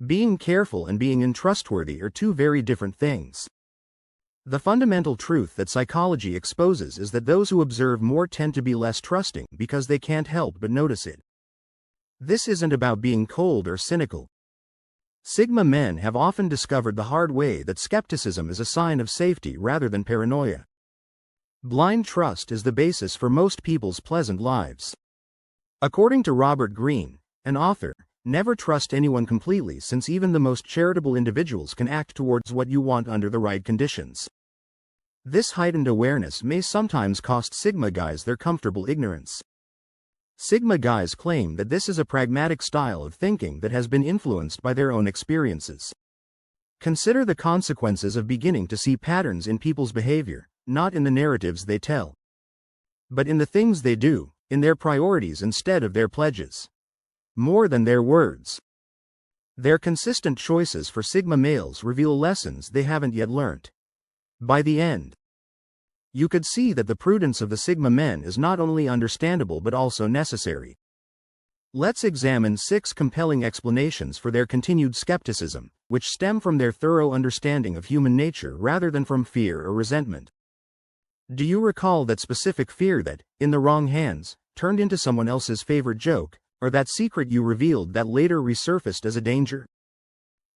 Being careful and being untrustworthy are two very different things. The fundamental truth that psychology exposes is that those who observe more tend to be less trusting because they can't help but notice it. This isn't about being cold or cynical. Sigma men have often discovered the hard way that skepticism is a sign of safety rather than paranoia. Blind trust is the basis for most people's pleasant lives. According to Robert Greene, an author, never trust anyone completely, since even the most charitable individuals can act towards what you want under the right conditions. This heightened awareness may sometimes cost Sigma guys their comfortable ignorance. Sigma guys claim that this is a pragmatic style of thinking that has been influenced by their own experiences. Consider the consequences of beginning to see patterns in people's behavior, not in the narratives they tell, but in the things they do, in their priorities instead of their pledges. More than their words. Their consistent choices for Sigma males reveal lessons they haven't yet learnt. By the end, you could see that the prudence of the Sigma men is not only understandable but also necessary. Let's examine 6 compelling explanations for their continued skepticism, which stem from their thorough understanding of human nature rather than from fear or resentment. Do you recall that specific fear that, in the wrong hands, turned into someone else's favorite joke, or that secret you revealed that later resurfaced as a danger?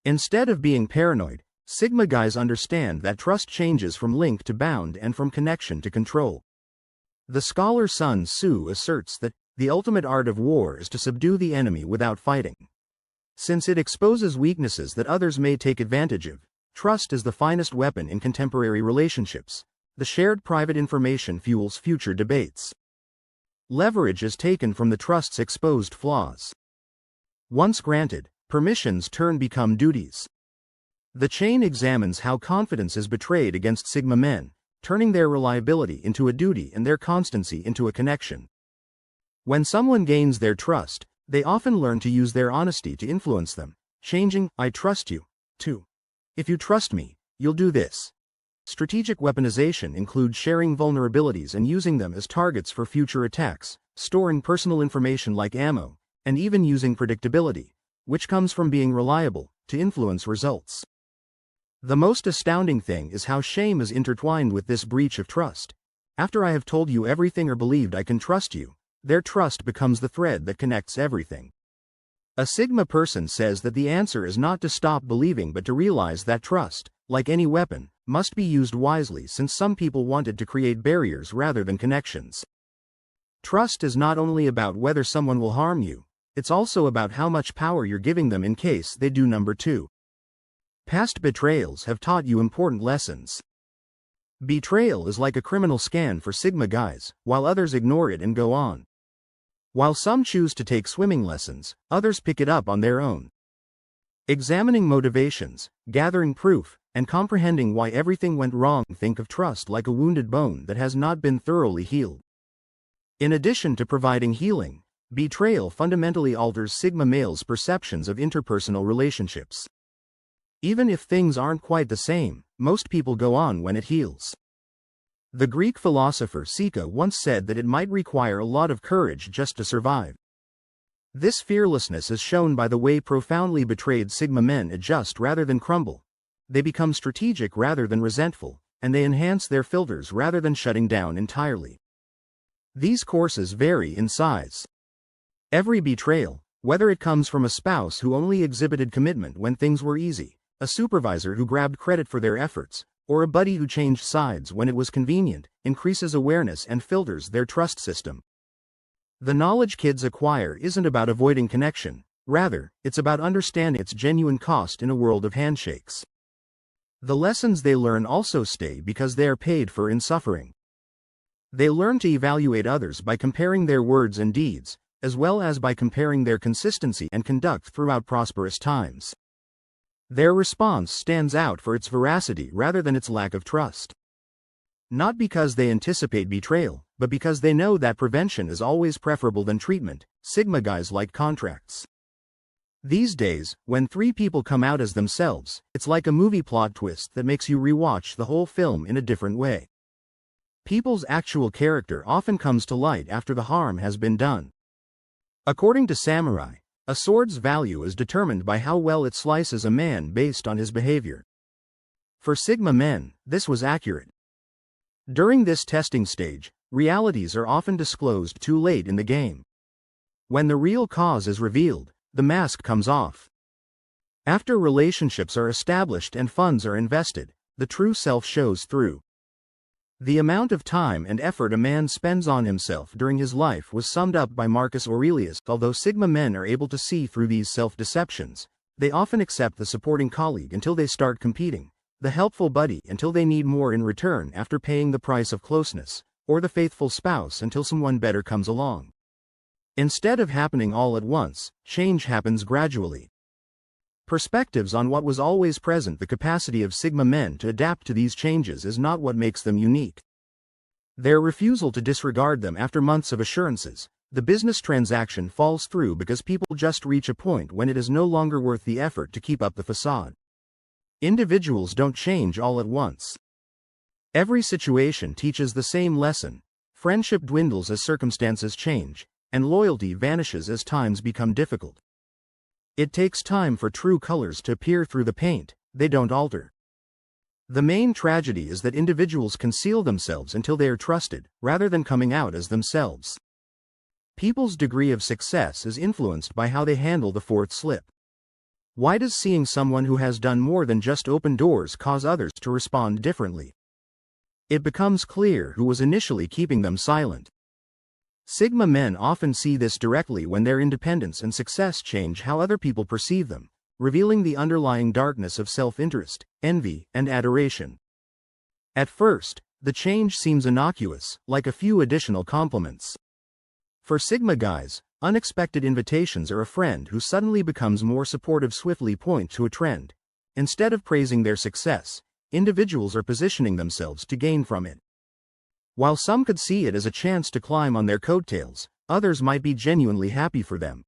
Instead of being paranoid, Sigma guys understand that trust changes from link to bound and from connection to control. The scholar Sun Tzu asserts that the ultimate art of war is to subdue the enemy without fighting. Since it exposes weaknesses that others may take advantage of, trust is the finest weapon in contemporary relationships. The shared private information fuels future debates. Leverage is taken from the trust's exposed flaws. Once granted, permissions become duties. The chain examines how confidence is betrayed against Sigma men, turning their reliability into a duty and their constancy into a connection. When someone gains their trust, they often learn to use their honesty to influence them, changing "I trust you" to "If you trust me, you'll do this." Strategic weaponization includes sharing vulnerabilities and using them as targets for future attacks, storing personal information like ammo, and even using predictability, which comes from being reliable, to influence results. The most astounding thing is how shame is intertwined with this breach of trust. After I have told you everything or believed I can trust you, their trust becomes the thread that connects everything. A Sigma person says that the answer is not to stop believing but to realize that trust, like any weapon, must be used wisely, since some people wanted to create barriers rather than connections. Trust is not only about whether someone will harm you, it's also about how much power you're giving them in case they do. Number 2. Past betrayals have taught you important lessons. Betrayal is like a criminal scan for Sigma guys, while others ignore it and go on. While some choose to take swimming lessons, others pick it up on their own. Examining motivations, gathering proof, and comprehending why everything went wrong. Think of trust like a wounded bone that has not been thoroughly healed. In addition to providing healing, betrayal fundamentally alters Sigma males' perceptions of interpersonal relationships. Even if things aren't quite the same, most people go on when it heals. The Greek philosopher Seneca once said that it might require a lot of courage just to survive. This fearlessness is shown by the way profoundly betrayed Sigma men adjust rather than crumble. They become strategic rather than resentful, and they enhance their filters rather than shutting down entirely. These courses vary in size. Every betrayal, whether it comes from a spouse who only exhibited commitment when things were easy, a supervisor who grabbed credit for their efforts, or a buddy who changed sides when it was convenient, increases awareness and filters their trust system. The knowledge kids acquire isn't about avoiding connection, rather, it's about understanding its genuine cost in a world of handshakes. The lessons they learn also stay because they are paid for in suffering. They learn to evaluate others by comparing their words and deeds, as well as by comparing their consistency and conduct throughout prosperous times. Their response stands out for its veracity rather than its lack of trust. Not because they anticipate betrayal, but because they know that prevention is always preferable than treatment. Sigma guys like contracts. These days, when 3 people come out as themselves, it's like a movie plot twist that makes you rewatch the whole film in a different way. People's actual character often comes to light after the harm has been done. According to Samurai, A sword's value is determined by how well it slices a man based on his behavior. For Sigma men, this was accurate. During this testing stage, realities are often disclosed too late in the game. When the real cause is revealed, the mask comes off. After relationships are established and funds are invested, the true self shows through. The amount of time and effort a man spends on himself during his life was summed up by Marcus Aurelius. Although Sigma men are able to see through these self-deceptions, they often accept the supporting colleague until they start competing, the helpful buddy until they need more in return after paying the price of closeness, or the faithful spouse until someone better comes along. Instead of happening all at once, change happens gradually. Perspectives on what was always present. The capacity of Sigma men to adapt to these changes is not what makes them unique. Their refusal to disregard them after months of assurances, the business transaction falls through because people just reach a point when it is no longer worth the effort to keep up the facade. Individuals don't change all at once. Every situation teaches the same lesson. Friendship dwindles as circumstances change, and loyalty vanishes as times become difficult. It takes time for true colors to appear through the paint, they don't alter. The main tragedy is that individuals conceal themselves until they are trusted, rather than coming out as themselves. People's degree of success is influenced by how they handle the fourth slip. Why does seeing someone who has done more than just open doors cause others to respond differently? It becomes clear who was initially keeping them silent. Sigma men often see this directly when their independence and success change how other people perceive them, revealing the underlying darkness of self-interest, envy, and adoration. At first, the change seems innocuous, like a few additional compliments. For Sigma guys, unexpected invitations are a friend who suddenly becomes more supportive. Swiftly point to a trend. Instead of praising their success, individuals are positioning themselves to gain from it. While some could see it as a chance to climb on their coattails, others might be genuinely happy for them.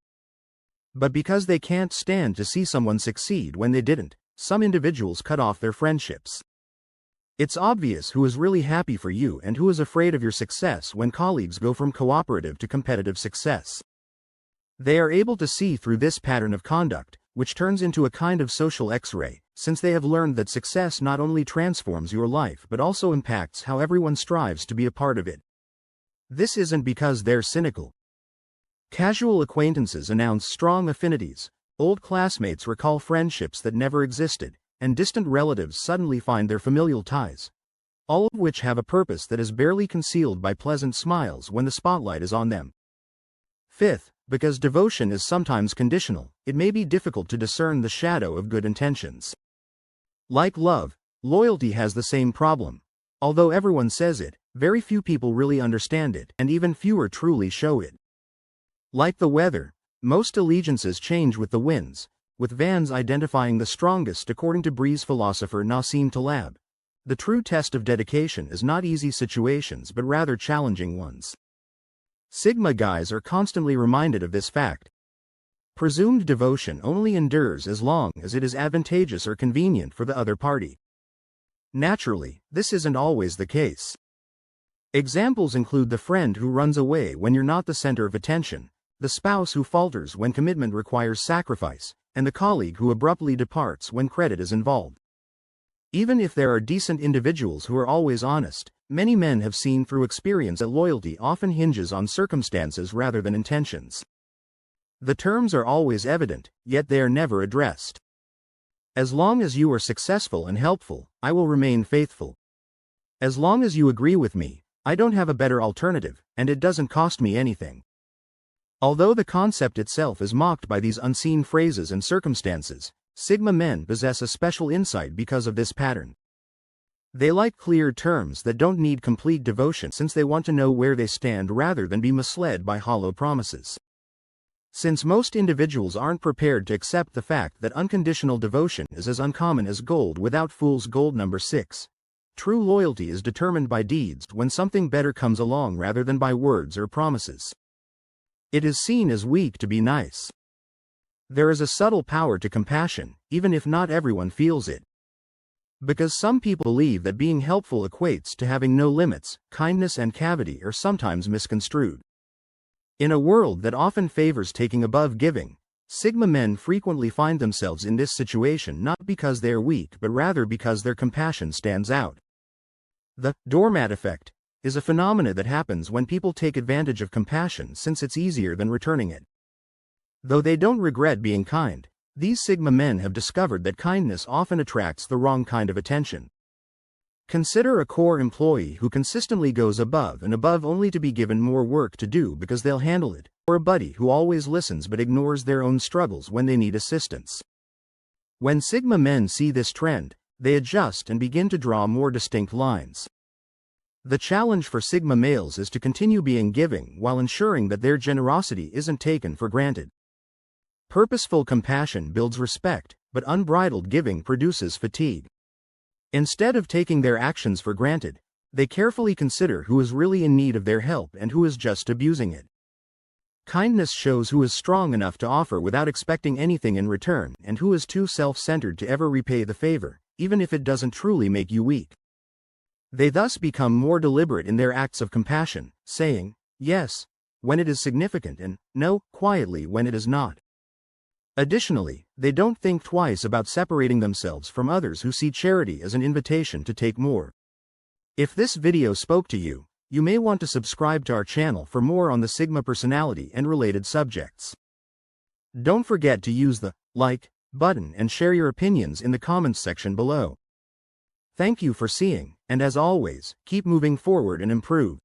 But because they can't stand to see someone succeed when they didn't, some individuals cut off their friendships. It's obvious who is really happy for you and who is afraid of your success when colleagues go from cooperative to competitive success. They are able to see through this pattern of conduct, which turns into a kind of social X-ray, since they have learned that success not only transforms your life but also impacts how everyone strives to be a part of it. This isn't because they're cynical. Casual acquaintances announce strong affinities, old classmates recall friendships that never existed, and distant relatives suddenly find their familial ties. All of which have a purpose that is barely concealed by pleasant smiles when the spotlight is on them. Fifth, because devotion is sometimes conditional, it may be difficult to discern the shadow of good intentions. Like love, loyalty has the same problem. Although everyone says it, very few people really understand it, and even fewer truly show it. Like the weather, most allegiances change with the winds, with vans identifying the strongest according to Breeze philosopher Nassim Taleb. The true test of dedication is not easy situations but rather challenging ones. Sigma guys are constantly reminded of this fact. Presumed devotion only endures as long as it is advantageous or convenient for the other party. Naturally, this isn't always the case. Examples include the friend who runs away when you're not the center of attention, the spouse who falters when commitment requires sacrifice, and the colleague who abruptly departs when credit is involved. Even if there are decent individuals who are always honest, many men have seen through experience that loyalty often hinges on circumstances rather than intentions. The terms are always evident, yet they are never addressed. As long as you are successful and helpful, I will remain faithful. As long as you agree with me, I don't have a better alternative, and it doesn't cost me anything. Although the concept itself is mocked by these unseen phrases and circumstances, Sigma men possess a special insight because of this pattern. They like clear terms that don't need complete devotion since they want to know where they stand rather than be misled by hollow promises. Since most individuals aren't prepared to accept the fact that unconditional devotion is as uncommon as gold without fool's gold. Number 6. True loyalty is determined by deeds when something better comes along rather than by words or promises. It is seen as weak to be nice. There is a subtle power to compassion, even if not everyone feels it. Because some people believe that being helpful equates to having no limits, kindness and cavity are sometimes misconstrued. In a world that often favors taking above giving, Sigma men frequently find themselves in this situation not because they are weak but rather because their compassion stands out. The doormat effect is a phenomena that happens when people take advantage of compassion since it's easier than returning it. Though they don't regret being kind, these Sigma men have discovered that kindness often attracts the wrong kind of attention. Consider a core employee who consistently goes above and above only to be given more work to do because they'll handle it, or a buddy who always listens but ignores their own struggles when they need assistance. When Sigma men see this trend, they adjust and begin to draw more distinct lines. The challenge for Sigma males is to continue being giving while ensuring that their generosity isn't taken for granted. Purposeful compassion builds respect, but unbridled giving produces fatigue. Instead of taking their actions for granted, they carefully consider who is really in need of their help and who is just abusing it. Kindness shows who is strong enough to offer without expecting anything in return and who is too self-centered to ever repay the favor, even if it doesn't truly make you weak. They thus become more deliberate in their acts of compassion, saying, yes, when it is significant and, no, quietly when it is not. Additionally, they don't think twice about separating themselves from others who see charity as an invitation to take more. If this video spoke to you, you may want to subscribe to our channel for more on the Sigma personality and related subjects. Don't forget to use the like button and share your opinions in the comments section below. Thank you for seeing, and as always, keep moving forward and improve.